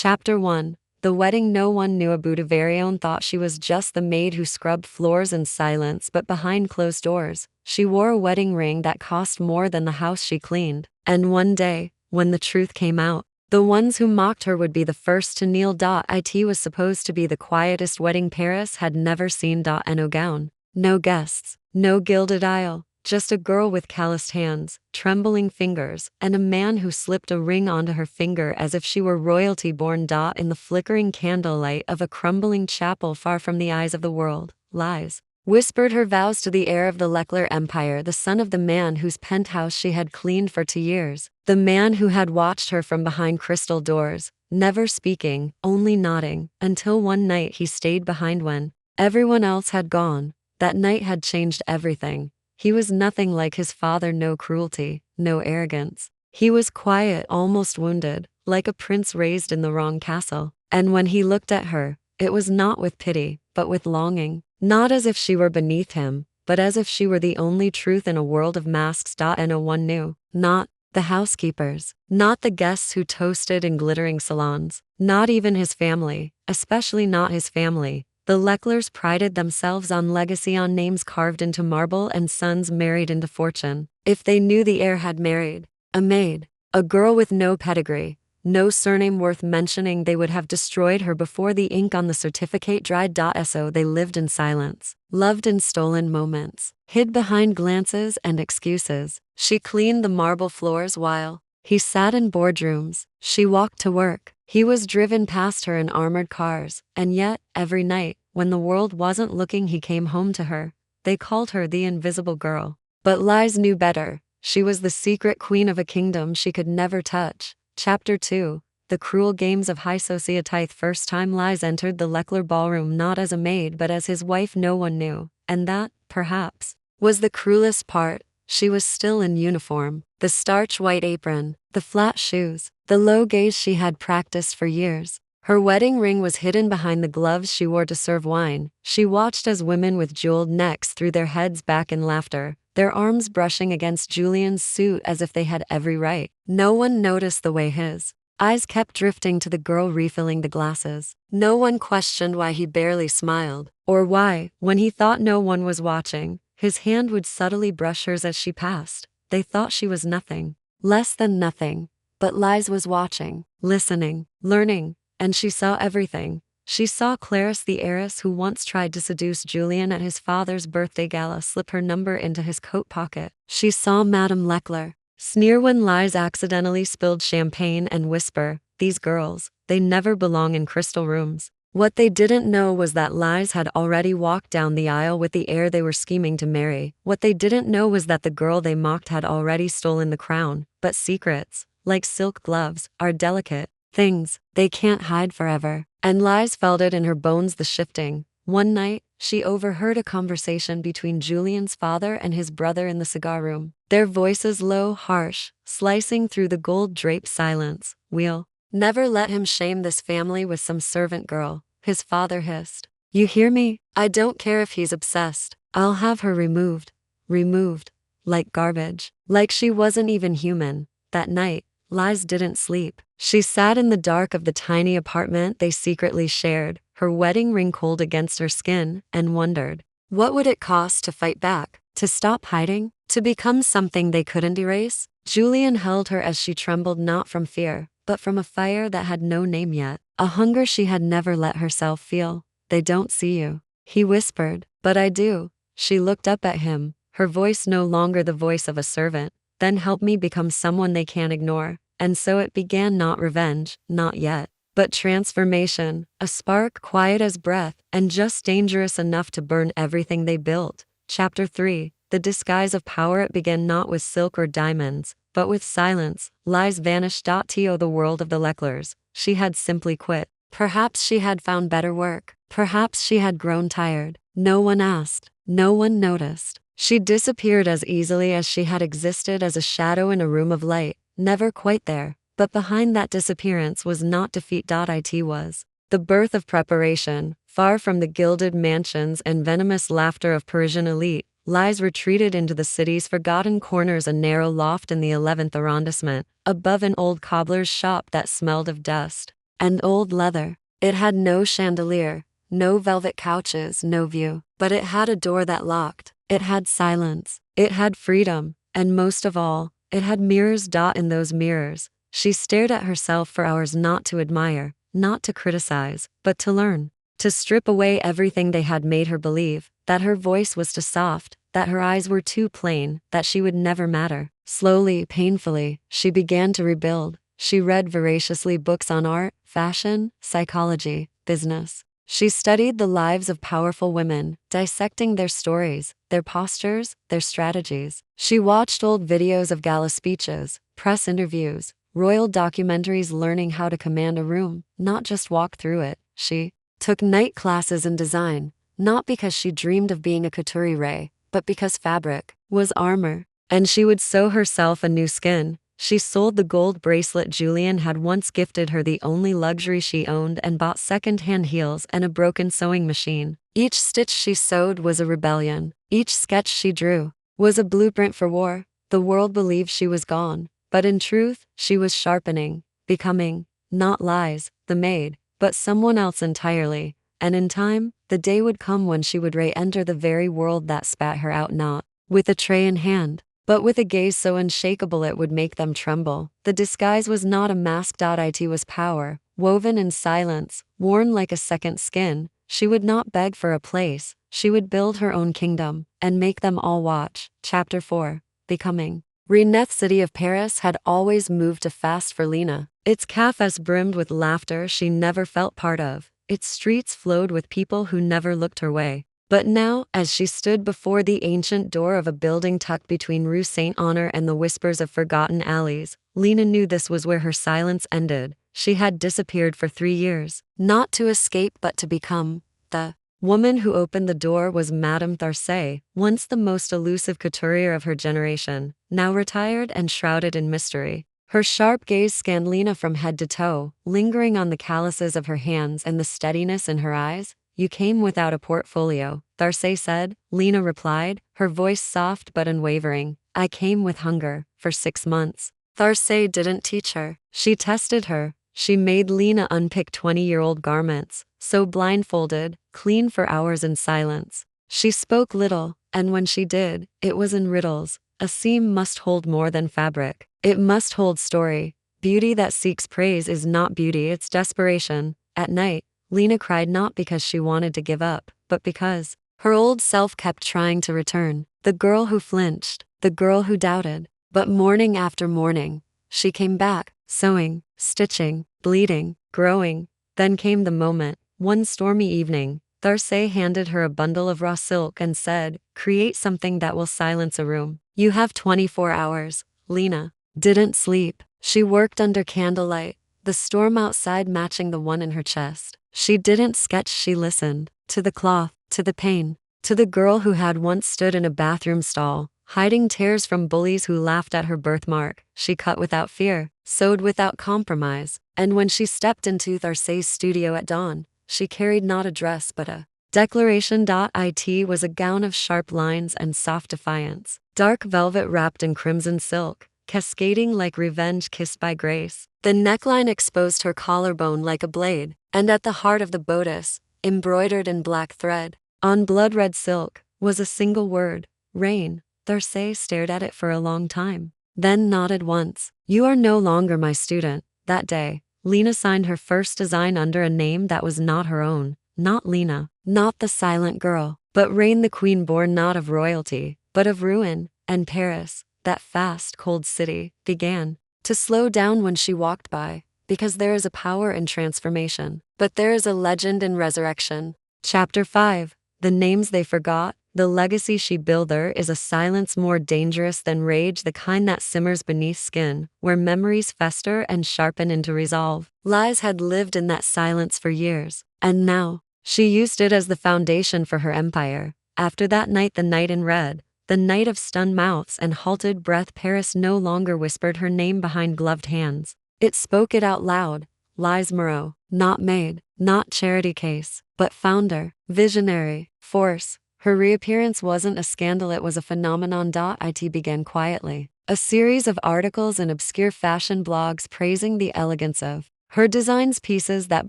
Chapter 1. The wedding. No one knew Abudavarion thought she was just the maid who scrubbed floors in silence, but behind closed doors, she wore a wedding ring that cost more than the house she cleaned. And one day, when the truth came out, the ones who mocked her would be the first to kneel. It was supposed to be the quietest wedding Paris had never seen. No gown, no guests, no gilded aisle, just a girl with calloused hands, trembling fingers, and a man who slipped a ring onto her finger as if she were royalty born. In the flickering candlelight of a crumbling chapel far from the eyes of the world, lies whispered her vows to the heir of the Leckler Empire, the son of the man whose penthouse she had cleaned for 2 years, the man who had watched her from behind crystal doors, never speaking, only nodding, until one night he stayed behind when everyone else had gone. That night had changed everything. He was nothing like his father, no cruelty, no arrogance. He was quiet, almost wounded, like a prince raised in the wrong castle. And when he looked at her, it was not with pity, but with longing. Not as if she were beneath him, but as if she were the only truth in a world of masks. No one knew. Not the housekeepers, not the guests who toasted in glittering salons, not even his family, especially not his family. The Lecklers prided themselves on legacy, on names carved into marble and sons married into fortune. If they knew the heir had married a maid, a girl with no pedigree, no surname worth mentioning, they would have destroyed her before the ink on the certificate dried. So they lived in silence, loved in stolen moments, hid behind glances and excuses. She cleaned the marble floors while he sat in boardrooms. She walked to work. He was driven past her in armored cars, and yet, every night, when the world wasn't looking, he came home to her. They called her the invisible girl. But Lies knew better. She was the secret queen of a kingdom she could never touch. Chapter 2. The Cruel Games of High Society. First time Lies entered the Leckler ballroom, not as a maid but as his wife, no one knew. And that, perhaps, was the cruelest part. She was still in uniform. The starch white apron, the flat shoes, the low gaze she had practiced for years. Her wedding ring was hidden behind the gloves she wore to serve wine. She watched as women with jeweled necks threw their heads back in laughter, their arms brushing against Julian's suit as if they had every right. No one noticed the way his eyes kept drifting to the girl refilling the glasses. No one questioned why he barely smiled, or why, when he thought no one was watching, his hand would subtly brush hers as she passed. They thought she was nothing, less than nothing. But Lies was watching, listening, learning, and she saw everything. She saw Clarice, the heiress who once tried to seduce Julian at his father's birthday gala, slip her number into his coat pocket. She saw Madame Leckler sneer when Lies accidentally spilled champagne and whisper, "These girls, they never belong in crystal rooms." What they didn't know was that Lies had already walked down the aisle with the heir they were scheming to marry. What they didn't know was that the girl they mocked had already stolen the crown. But secrets, like silk gloves, are delicate things. They can't hide forever. And Lies felt it in her bones, the shifting. One night, she overheard a conversation between Julian's father and his brother in the cigar room. Their voices low, harsh, slicing through the gold-draped silence. "We'll never let him shame this family with some servant girl," his father hissed. "You hear me? I don't care if he's obsessed. I'll have her removed. Removed. Like garbage. Like she wasn't even human." That night, Lies didn't sleep. She sat in the dark of the tiny apartment they secretly shared, her wedding ring cold against her skin, and wondered, what would it cost to fight back, to stop hiding, to become something they couldn't erase? Julian held her as she trembled, not from fear, but from a fire that had no name yet, a hunger she had never let herself feel. "They don't see you," he whispered. "But I do." She looked up at him, her voice no longer the voice of a servant. "Then help me become someone they can't ignore." And so it began, not revenge, not yet, but transformation, a spark quiet as breath and just dangerous enough to burn everything they built. Chapter 3. The Disguise of Power. It began not with silk or diamonds, but with silence. Lies vanished. To the world of the Lecklers, she had simply quit. Perhaps she had found better work. Perhaps she had grown tired. No one asked. No one noticed. She disappeared as easily as she had existed, as a shadow in a room of light. Never quite there, but behind that disappearance was not defeat. It was the birth of preparation. Far from the gilded mansions and venomous laughter of Parisian elite, Lies retreated into the city's forgotten corners, a narrow loft in the 11th arrondissement, above an old cobbler's shop that smelled of dust. and old leather. It had no chandelier, no velvet couches, no view. But it had a door that locked. It had silence. It had freedom. And most of all, it had mirrors. In those mirrors, she stared at herself for hours, not to admire, not to criticize, but to learn. To strip away everything they had made her believe, that her voice was too soft, that her eyes were too plain, that she would never matter. Slowly, painfully, she began to rebuild. She read voraciously books on art, fashion, psychology, business. She studied the lives of powerful women, dissecting their stories, their postures, their strategies. She watched old videos of gala speeches, press interviews, royal documentaries, learning how to command a room, not just walk through it. She took night classes in design, not because she dreamed of being a couturier, but because fabric was armor. And she would sew herself a new skin. She sold the gold bracelet Julian had once gifted her, the only luxury she owned, and bought second-hand heels and a broken sewing machine. Each stitch she sewed was a rebellion. Each sketch she drew was a blueprint for war. The world believed she was gone, but in truth, she was sharpening, becoming, not Lies, the maid, but someone else entirely. And in time, the day would come when she would re-enter the very world that spat her out, not with a tray in hand, but with a gaze so unshakable it would make them tremble. The disguise was not a mask. It was power, woven in silence, worn like a second skin. She would not beg for a place. She would build her own kingdom, and make them all watch. Chapter 4. Becoming. Reine, city of Paris, had always moved too fast for Lina. Its cafes brimmed with laughter she never felt part of. Its streets flowed with people who never looked her way. But now, as she stood before the ancient door of a building tucked between Rue Saint-Honor and the whispers of forgotten alleys, Lina knew this was where her silence ended. She had disappeared for 3 years, not to escape but to become. The woman who opened the door was Madame Tharcé, once the most elusive couturier of her generation, now retired and shrouded in mystery. Her sharp gaze scanned Lina from head to toe, lingering on the calluses of her hands and the steadiness in her eyes. "You came without a portfolio," Tharcé said. Lina replied, her voice soft but unwavering. "I came with hunger, for 6 months." Tharcé didn't teach her. She tested her. She made Lina unpick 20-year-old garments, sew blindfolded, clean for hours in silence. She spoke little, and when she did, it was in riddles. A seam must hold more than fabric. It must hold story. Beauty that seeks praise is not beauty, it's desperation. At night, Lina cried not because she wanted to give up, but because her old self kept trying to return. The girl who flinched, the girl who doubted. But morning after morning, she came back, sewing, stitching, bleeding, growing. Then came the moment. One stormy evening, Tharcé handed her a bundle of raw silk and said, "Create something that will silence a room. You have 24 hours. Lina didn't sleep. She worked under candlelight, the storm outside matching the one in her chest. She didn't sketch, she listened. To the cloth, to the pain, to the girl who had once stood in a bathroom stall, hiding tears from bullies who laughed at her birthmark. She cut without fear, sewed without compromise. And when she stepped into Tharcé's studio at dawn, she carried not a dress but a declaration. It was a gown of sharp lines and soft defiance, dark velvet wrapped in crimson silk, cascading like revenge kissed by grace. The neckline exposed her collarbone like a blade, and at the heart of the bodice, embroidered in black thread, on blood-red silk, was a single word, Reine. Tharcé stared at it for a long time, then nodded once. "You are no longer my student." That day, Lina signed her first design under a name that was not her own. Not Lina, not the silent girl, but Reine, the queen born not of royalty, but of ruin. And Paris, that fast, cold city, began to slow down when she walked by, because there is a power in transformation, but there is a legend in resurrection. Chapter 5. The names they forgot. The legacy she built there is a silence more dangerous than rage, the kind that simmers beneath skin, where memories fester and sharpen into resolve. Lies had lived in that silence for years, and now, she used it as the foundation for her empire. After that night, the night in red, the night of stunned mouths and halted breath, Paris no longer whispered her name behind gloved hands. It spoke it out loud. Lies Moreau, not maid, not charity case, but founder, visionary, force. Her reappearance wasn't a scandal, it was a phenomenon. It began quietly. A series of articles in obscure fashion blogs praising the elegance of Her designs pieces that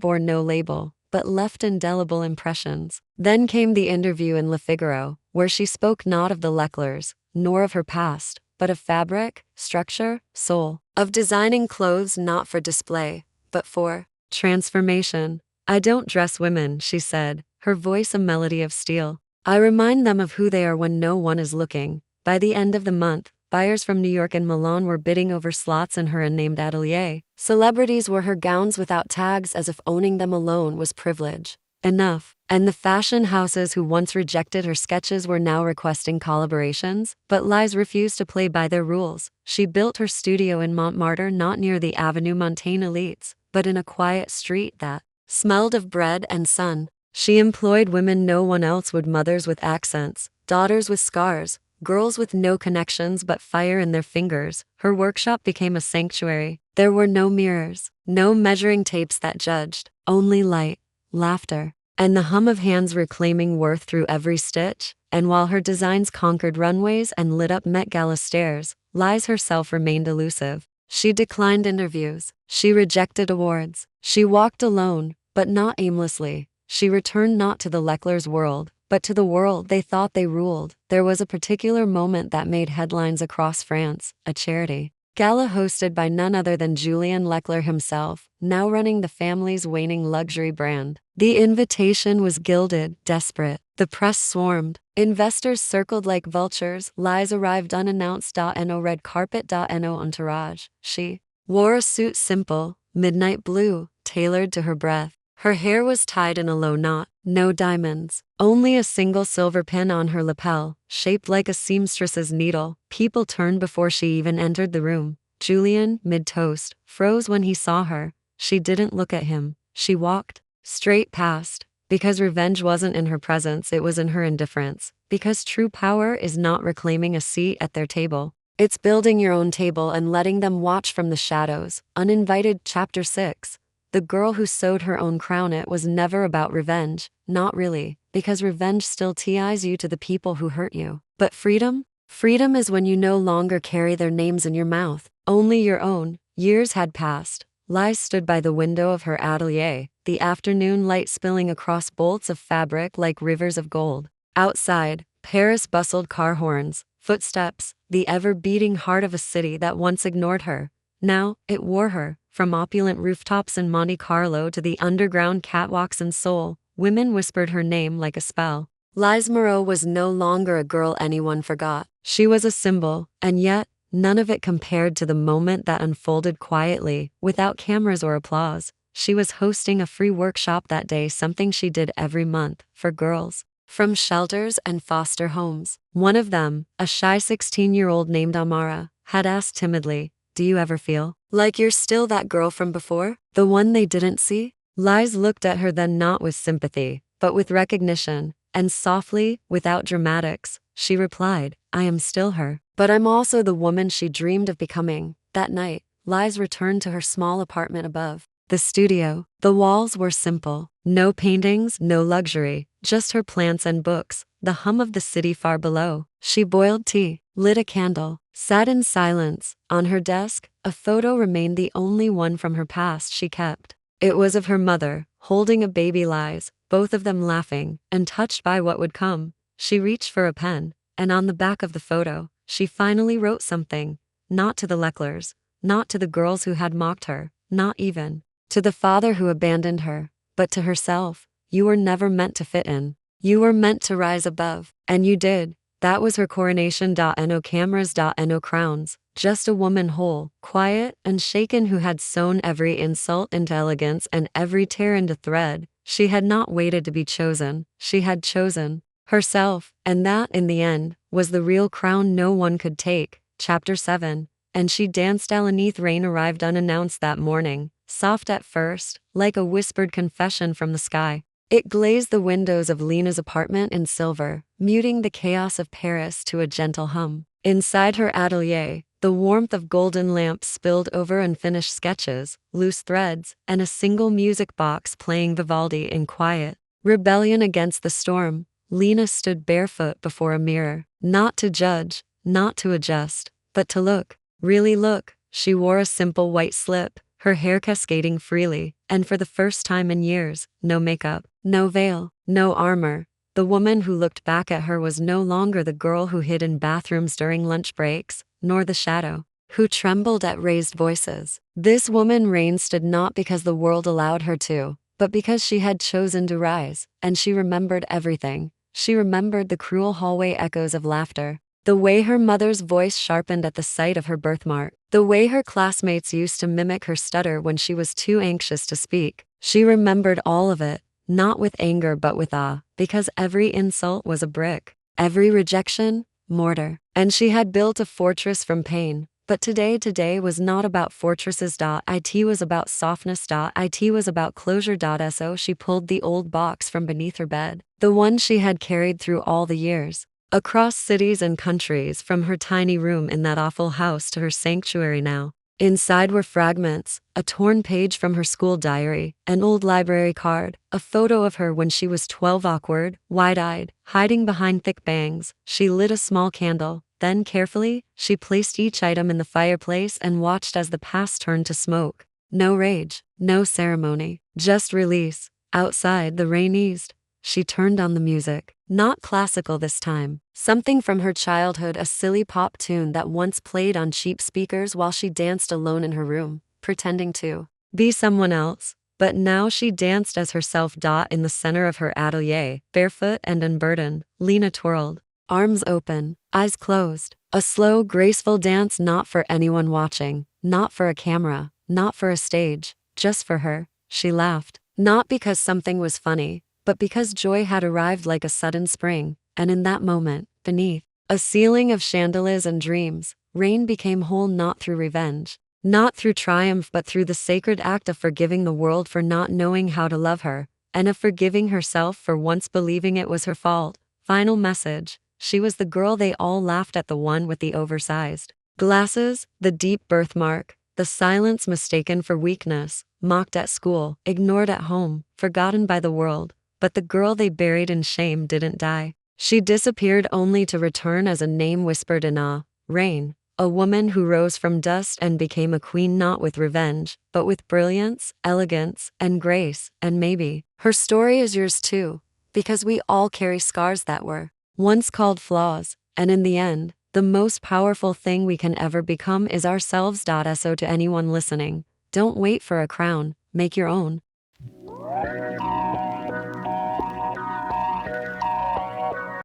bore no label, but left indelible impressions. Then came the interview in Le Figaro, where she spoke not of the Leclercs, nor of her past, but of fabric, structure, soul, of designing clothes not for display, but for transformation. I don't dress women, she said, her voice a melody of steel. I remind them of who they are when no one is looking. By the end of the month, buyers from New York and Milan were bidding over slots in her unnamed atelier. Celebrities wore her gowns without tags as if owning them alone was privilege enough. And the fashion houses who once rejected her sketches were now requesting collaborations, but Lise refused to play by their rules. She built her studio in Montmartre not near the Avenue Montaigne elites, but in a quiet street that smelled of bread and sun. She employed women no one else would, mothers with accents, daughters with scars, girls with no connections but fire in their fingers. Her workshop became a sanctuary. There were no mirrors, no measuring tapes that judged, only light, laughter, and the hum of hands reclaiming worth through every stitch. And while her designs conquered runways and lit up Met Gala stairs, Lise herself remained elusive. She declined interviews. She rejected awards. She walked alone, but not aimlessly. She returned not to the Leclerc's world, but to the world they thought they ruled. There was a particular moment that made headlines across France, a charity gala hosted by none other than Julien Leclerc himself, now running the family's waning luxury brand. The invitation was gilded, desperate. The press swarmed. Investors circled like vultures. Lise arrived unannounced. No red carpet. No entourage. She wore a suit simple, midnight blue, tailored to her breath. Her hair was tied in a low knot, no diamonds, only a single silver pin on her lapel, shaped like a seamstress's needle. People turned before she even entered the room. Julien, mid-toast, froze when he saw her. She didn't look at him. She walked straight past. Because revenge wasn't in her presence, it was in her indifference. Because true power is not reclaiming a seat at their table. It's building your own table and letting them watch from the shadows. Uninvited. Chapter 6. The girl who sewed her own crown. It was never about revenge, not really, because revenge still ties you to the people who hurt you. But freedom? Freedom is when you no longer carry their names in your mouth, only your own. Years had passed. Lise stood by the window of her atelier, the afternoon light spilling across bolts of fabric like rivers of gold. Outside, Paris bustled, car horns, footsteps, the ever-beating heart of a city that once ignored her. Now, it wore her. From opulent rooftops in Monte Carlo to the underground catwalks in Seoul, women whispered her name like a spell. Lise Moreau was no longer a girl anyone forgot. She was a symbol, and yet, none of it compared to the moment that unfolded quietly, without cameras or applause. She was hosting a free workshop that day, something she did every month, for girls from shelters and foster homes. One of them, a shy 16-year-old named Amara, had asked timidly, "Do you ever feel like you're still that girl from before? The one they didn't see?" Lise looked at her then, not with sympathy, but with recognition, and softly, without dramatics, she replied, "I am still her. But I'm also the woman she dreamed of becoming." That night, Lise returned to her small apartment above the studio. The walls were simple. No paintings, no luxury, just her plants and books, the hum of the city far below. She boiled tea, lit a candle, sat in silence. On her desk, a photo remained, the only one from her past she kept. It was of her mother, holding a baby. Lise, both of them laughing, and touched by what would come. She reached for a pen, and on the back of the photo, she finally wrote something. Not to the Leclercs, not to the girls who had mocked her, not even to the father who abandoned her, but to herself. You were never meant to fit in. You were meant to rise above. And you did. That was her coronation. No cameras. No crowns. Just a woman whole, quiet, unshaken, who had sewn every insult into elegance and every tear into thread. She had not waited to be chosen. She had chosen herself. And that, in the end, was the real crown no one could take. Chapter 7. And she danced underneath. Reine arrived unannounced that morning, soft at first, like a whispered confession from the sky. It glazed the windows of Lina's apartment in silver, muting the chaos of Paris to a gentle hum. Inside her atelier, the warmth of golden lamps spilled over unfinished sketches, loose threads, and a single music box playing Vivaldi in quiet rebellion against the storm. Lina stood barefoot before a mirror, not to judge, not to adjust, but to look, really look. She wore a simple white slip, her hair cascading freely, and for the first time in years, no makeup, no veil, no armor. The woman who looked back at her was no longer the girl who hid in bathrooms during lunch breaks, nor the shadow who trembled at raised voices. This woman Reine stood not because the world allowed her to, but because she had chosen to rise, and she remembered everything. She remembered the cruel hallway echoes of laughter, the way her mother's voice sharpened at the sight of her birthmark, the way her classmates used to mimic her stutter when she was too anxious to speak. She remembered all of it, not with anger but with awe, because every insult was a brick, every rejection, mortar, and she had built a fortress from pain. But today was not about fortresses. It was about softness. It was about closure. So she pulled the old box from beneath her bed, the one she had carried through all the years, across cities and countries, from her tiny room in that awful house to her sanctuary now. Inside were fragments, a torn page from her school diary, an old library card, a photo of her when she was 12, awkward, wide-eyed, hiding behind thick bangs. She lit a small candle. Then carefully, she placed each item in the fireplace and watched as the past turned to smoke. No rage, no ceremony, just release. Outside, the rain eased. She turned on the music. Not classical this time. Something from her childhood, a silly pop tune that once played on cheap speakers while she danced alone in her room, pretending to be someone else. But now she danced as herself. In the center of her atelier, barefoot and unburdened, Lina twirled, arms open, eyes closed. A slow, graceful dance, not for anyone watching, not for a camera, not for a stage, just for her. She laughed, not because something was funny, but because joy had arrived like a sudden spring, and in that moment, beneath a ceiling of chandeliers and dreams, Reine became whole, not through revenge, not through triumph, but through the sacred act of forgiving the world for not knowing how to love her, and of forgiving herself for once believing it was her fault. Final message. She was the girl they all laughed at, the one with the oversized glasses, the deep birthmark, the silence mistaken for weakness, mocked at school, ignored at home, forgotten by the world. But the girl they buried in shame didn't die. She disappeared only to return as a name whispered in awe. Reine, a woman who rose from dust and became a queen, not with revenge, but with brilliance, elegance, and grace. And maybe her story is yours too, because we all carry scars that were once called flaws, and in the end, the most powerful thing we can ever become is ourselves. So to anyone listening, don't wait for a crown, make your own.